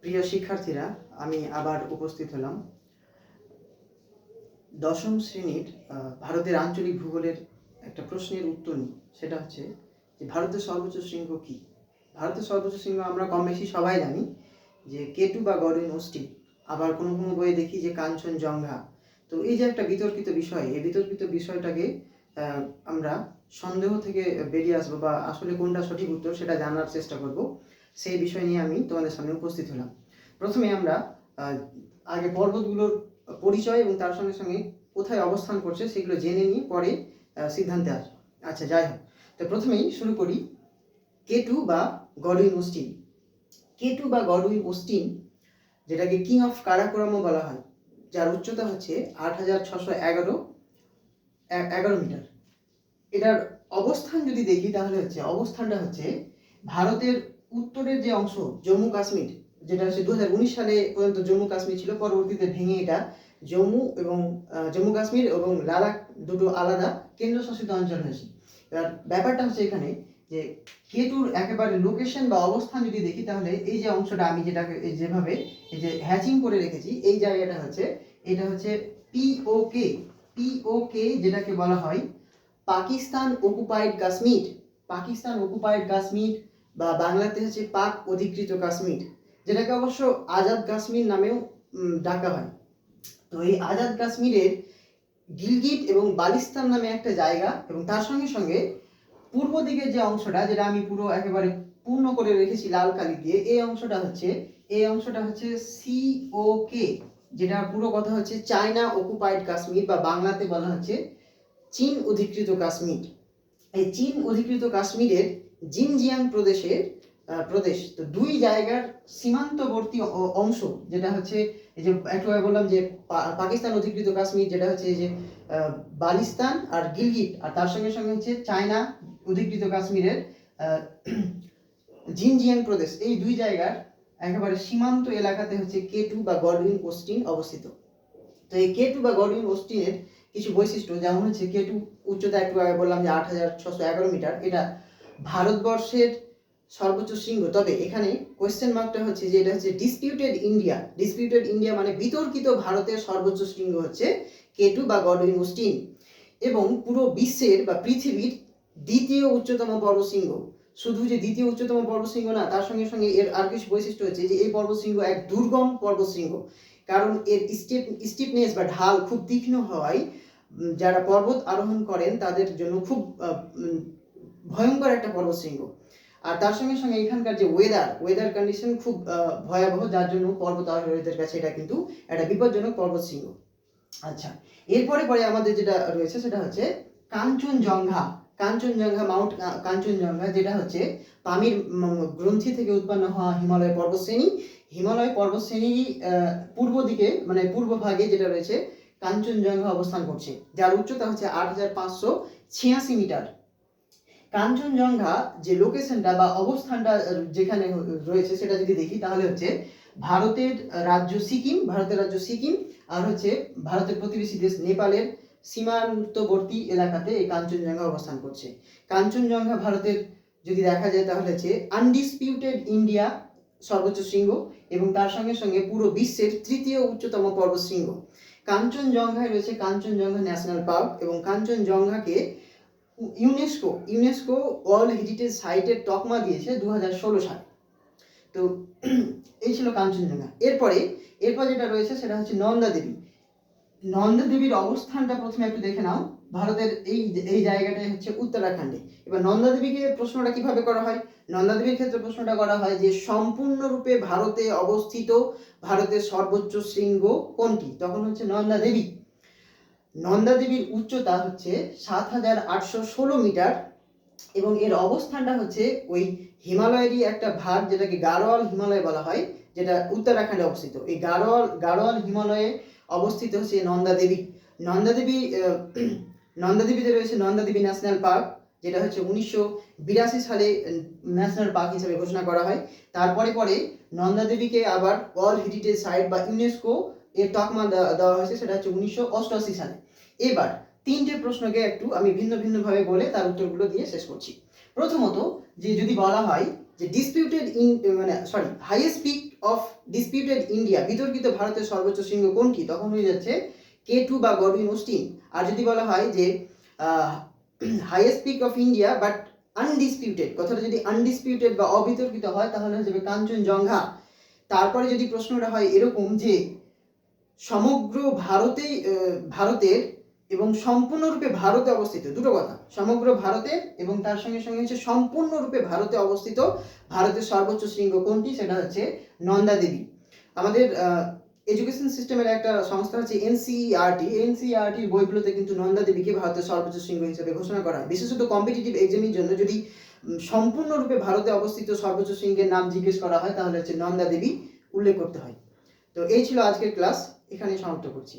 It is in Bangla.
প্রিয় শিক্ষার্থীরা, আমি আবার উপস্থিত হলাম দশম শ্রেণীর ভারতের আঞ্চলিক ভূগোলের একটা প্রশ্নের উত্তর নিয়ে। সেটা হচ্ছে যে ভারতের সর্বোচ্চ শৃঙ্গ কী? ভারতের সর্বোচ্চ শৃঙ্গ আমরা কম বেশি সবাই জানি যে কেটু বা গডউইন ওস্টি। আবার কোনো কোনো বইয়ে দেখি যে কাঞ্চনজঙ্ঘা। তো এই যে একটা বিতর্কিত বিষয়, এই বিতর্কিত বিষয়টাকে আমরা সন্দেহ থেকে বেরিয়ে আসবো বা আসলে কোনটা সঠিক উত্তর সেটা জানার চেষ্টা করব। সেই বিষয় নিয়ে আমি তোমাদের সামনে উপস্থিত হলাম। প্রথমে আমরা আগে পর্বতগুলোর পরিচয় এবং তার সঙ্গে সঙ্গে কোথায় অবস্থান করছে সেগুলো জেনে নিয়ে পরে সিদ্ধান্তে আসবো। আচ্ছা, যাই হোক, তো প্রথমেই শুরু করি কেটু বা গডউইন ওস্টিন। কেটু বা গডউইন ওস্টিন, যেটাকে কিং অফ কারাকোরামও বলা হয়, যার উচ্চতা হচ্ছে 8611 মিটার। এটার অবস্থান যদি দেখি তাহলে অবস্থানটা হচ্ছে ভারতের উত্তরের যে অংশ জম্মু কাশ্মীর, যেটা হচ্ছে 2019 সালে পর্যন্ত জম্মু কাশ্মীর ছিল, পরবর্তীতে ভেঙে এটা জম্মু কাশ্মীর এবং লাদাখ দুটো আলাদা কেন্দ্রশাসিত অঞ্চল হয়েছে। এবার ব্যাপারটা হচ্ছে এখানে যে কেটুর একেবারে লোকেশন বা অবস্থান যদি দেখি তাহলে এই যে অংশটা আমি যেটাকে যেভাবে এই যে হ্যাচিং করে রেখেছি, এই জায়গাটা এটা হচ্ছে পিওকে, যেটাকে বলা হয় পাকিস্তান অকুপাইড কাশ্মীর। পাকিস্তান অকুপাইড কাশ্মীর বা বাংলাতে হচ্ছে পাক অধিকৃত কাশ্মীর, যেটাকে অবশ্য আজাদ কাশ্মীর নামেও ডাকা হয়। তো এই আজাদ কাশ্মীরের গিলগিট এবং বালিস্তান নামে একটা জায়গা, এবং তার সঙ্গে সঙ্গে পূর্ব দিকের যে অংশটা, যেটা আমি পুরো একেবারে পূর্ণ করে রেখেছি লাল কালি দিয়ে, এই অংশটা হচ্ছে সিওকে, যেটা পুরো কথা হচ্ছে চায়না অকুপাইড কাশ্মীর বা বাংলাতে বলা হচ্ছে চীন অধিকৃত কাশ্মীর। এই চীন অধিকৃত কাশ্মীরের জিনজিয়াং প্রদেশ, তো দুই জায়গার সীমান্তবর্তী অংশ, যেটা হচ্ছে এই যে একটু আগে বললাম যে পাকিস্তান অধিকৃত কাশ্মীর, যেটা হচ্ছে এই যে বালিস্তান আর গিলগিট, আর তার সঙ্গে সঙ্গে হচ্ছে চায়না অধিকৃত কাশ্মীরের জিনজিয়াং প্রদেশ, এই দুই জায়গার একেবারে সীমান্ত এলাকাতে হচ্ছে কেটু বা গডউইন ওস্টিন অবস্থিত। তো এই কেটু বা গডউইন ওস্টিনের কিছু বৈশিষ্ট্য, যেমন হচ্ছে কেটু উচ্চতা একটু আগে বললাম যে 8611 মিটার, এটা ভারতবর্ষের সর্বোচ্চ শৃঙ্গ। তবে এখানে কোয়েশ্চেন মার্কটা হচ্ছে যে এটা হচ্ছে ডিসপিউটেড ইন্ডিয়া মানে বিতর্কিত ভারতের সর্বোচ্চ শৃঙ্গ হচ্ছে কেটু বা গডউইন ওস্টিন, এবং পুরো বিশ্বের বা পৃথিবীর দ্বিতীয় উচ্চতম পর্বতশৃঙ্গ। শুধু যে দ্বিতীয় উচ্চতম পর্বতশৃঙ্গ না, তার সঙ্গে সঙ্গে এর আর কিছু বৈশিষ্ট্য হচ্ছে যে এই পর্বতশৃঙ্গ এক দুর্গম পর্বতশৃঙ্গ, কারণ এর স্টিপনেস বা ঢাল খুব তীক্ষ্ণ হওয়ায় যারা পর্বত আরোহণ করেন তাদের জন্য খুব ভয়ঙ্কর একটা পর্বতশৃঙ্গ। আর তার সঙ্গে সঙ্গে এখানকার যে ওয়েদার কন্ডিশন খুব ভয়াবহ, যার জন্য পর্বত আরোহীদের কাছে এটা কিন্তু একটা বিপজ্জনক পর্বতশৃঙ্গ। আচ্ছা, এরপরে আমাদের যেটা রয়েছে সেটা হচ্ছে মাউন্ট কাঞ্চনজঙ্ঘা, যেটা হচ্ছে পামির গ্রন্থি থেকে উৎপন্ন হওয়া হিমালয় পর্বতশ্রেণী পূর্ব দিকে মানে পূর্ব ভাগে যেটা রয়েছে কাঞ্চনজঙ্ঘা অবস্থান করছে, যার উচ্চতা হচ্ছে 8586 মিটার। কাঞ্চনজঙ্ঘা যে লোকেশনটা বা অবস্থানটা যেখানে রয়েছে সেটা যদি দেখি তাহলে হচ্ছে ভারতের রাজ্য সিকিম আর হচ্ছে ভারতের প্রতিবেশী দেশ নেপালের সীমান্তবর্তী এলাকাতে এই কাঞ্চনজঙ্ঘা অবস্থান করছে। কাঞ্চনজঙ্ঘা ভারতের যদি দেখা যায় তাহলে হচ্ছে আনডিসপিউটেড ইন্ডিয়া সর্বোচ্চ শৃঙ্গ, এবং তার সঙ্গে সঙ্গে পুরো বিশ্বের তৃতীয় উচ্চতম পর্বতশৃঙ্গ। কাঞ্চনজঙ্ঘায় রয়েছে কাঞ্চনজঙ্ঘা ন্যাশনাল পার্ক, এবং কাঞ্চনজঙ্ঘাকে ইউনেস্কো ওয়ার্ল্ড হেরিটেজ সাইটের তকমা দিয়েছে 2016 সালে। তো এই ছিল কাঞ্চনজঙ্ঘা। এরপর যেটা রয়েছে সেটা হচ্ছে নন্দা দেবীর অবস্থানটা প্রথমে একটু দেখে নাও। ভারতের এই জায়গাটাই হচ্ছে উত্তরাখণ্ডে। এবার নন্দা দেবীকে প্রশ্নটা কিভাবে করা হয়? নন্দা দেবীর ক্ষেত্রে প্রশ্নটা করা হয় যে সম্পূর্ণরূপে ভারতে অবস্থিত ভারতের সর্বোচ্চ শৃঙ্গ কোনটি? তখন হচ্ছে নন্দা দেবীর উচ্চতা হচ্ছে 7816 মিটার, এবং এর অবস্থানটা হচ্ছে ওই হিমালয়েরই একটা ভাগ, যেটাকে গাড়োয়াল হিমালয় বলা হয়, যেটা উত্তরাখণ্ডে অবস্থিত। এই গাড়োয়াল হিমালয়ে অবস্থিত হচ্ছে নন্দা দেবীতে রয়েছে নন্দা দেবী ন্যাশনাল পার্ক, যেটা হচ্ছে 1982 সালে ন্যাশনাল পার্ক হিসেবে ঘোষণা করা হয়। পরে নন্দা দেবীকে আবার ওয়ার্ল্ড হেরিটেজ সাইট বা ইউনেস্কো এর তকমা দেওয়া হয়েছে, সেটা হচ্ছে 1988 সালে। এবার তিনটে প্রশ্নকে একটু আমি ভিন্ন ভাবে বলে তার উত্তরগুলো দিয়ে শেষ করছি। প্রথমত, যে যদি বলা হয় যে disputed highest peak of disputed India, বিতর্কিত ভারতের সর্বোচ্চ শৃঙ্গ কোনটি, তখন হয়ে যাচ্ছে K2 বা গডউইন অস্টিন। আর যদি বলা হয় যে highest peak of India but undisputed, কথাটা যদি আনডিসপিউটেড বা অবিতর্কিত হয় তাহলে হয়ে যাবে কাঞ্চনজঙ্ঘা। তারপরে যদি প্রশ্নটা হয় এরকম যে সমগ্র ভারতের এবং সম্পূর্ণরূপে ভারতে অবস্থিত, দুটো কথা, সমগ্র ভারতের এবং তার সঙ্গে সঙ্গে হচ্ছে সম্পূর্ণরূপে ভারতে অবস্থিত ভারতের সর্বোচ্চ শৃঙ্গ কোনটি, সেটা হচ্ছে নন্দা দেবী। আমাদের এডুকেশন সিস্টেমের একটা সংস্থা হচ্ছে এনসিইআরটির বইগুলোতে কিন্তু নন্দা দেবীকে ভারতের সর্বোচ্চ শৃঙ্গ হিসেবে ঘোষণা করা হয়। বিশেষত কম্পিটিটিভ এক্সামের জন্য যদি সম্পূর্ণরূপে ভারতে অবস্থিত সর্বোচ্চ শৃঙ্গের নাম জিজ্ঞেস করা হয় তাহলে হচ্ছে নন্দা দেবী উল্লেখ করতে হয়। তো এই ছিল আজকের ক্লাস, এখানে সমাপ্ত করছি।